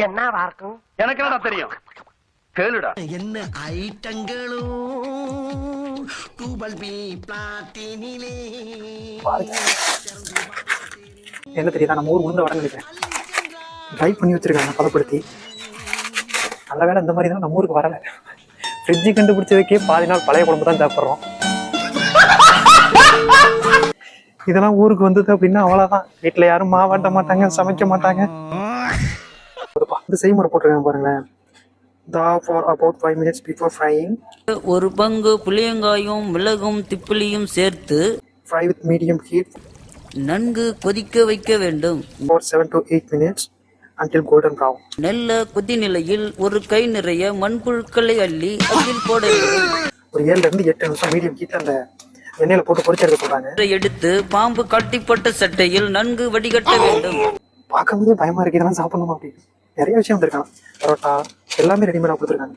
என்னவா இருக்கும்? எனக்கு என்னடா தெரியும், கேளுடா. என்ன ஐட்டங்களும் டூபல் பி பிளாட்டினிலே. என்ன தெரியுதா, நம்ம ஊர் உளுந்த வடை நினைக்கிறேன். ட்ரை பண்ணி வச்சிருக்காங்க பதப்படுத்தி. நல்ல வேலை இந்த மாதிரி தான் நம்ம ஊருக்கு வரலை. ஃப்ரிட்ஜு கண்டுபிடிச்சதுக்கே பாதி நாள் பழைய குழம்பு தான் சாப்பிட்றோம். இதெல்லாம் ஊருக்கு வந்தது அப்படின்னா அவ்வளோதான். வீட்டில் யாரும் மாவாட்ட மாட்டாங்க, சமைக்க மாட்டாங்க. செய்முறை போட்டிருக்காங்க பாருங்களேன். For about 5 minutes before frying. ஒரு பங்கு புளியங்காயும் மிளகும் திப்பிலியும் சேர்த்து fry with medium heat நன்கு கொதிக்க வைக்க வேண்டும். for 7 to 8 minutes until golden brown. நல்ல கொதிநிலையில் ஒரு கை நிறைய மண்புழுக்களை அள்ளி அதில் போட வேண்டும். ஒரு 7 to 8 நிமிஷம் மீடியம் ஹீட்ல அந்த எண்ணெயில போட்டு பொரிச்செடுக்க சொல்றாங்க. எடுத்து பாம்பு கட்டிப்பட்ட சட்டையில் நன்கு வடிகட்ட வேண்டும். பார்க்கும்போதே பயமா இருக்கு, இதெல்லாம் சாப்பிடணுமா அப்படின்னு. நிறைய விஷயம் வந்திருக்காங்க. பரோட்டா எல்லாமே ரெடிமேடா கொடுத்துருக்காங்க.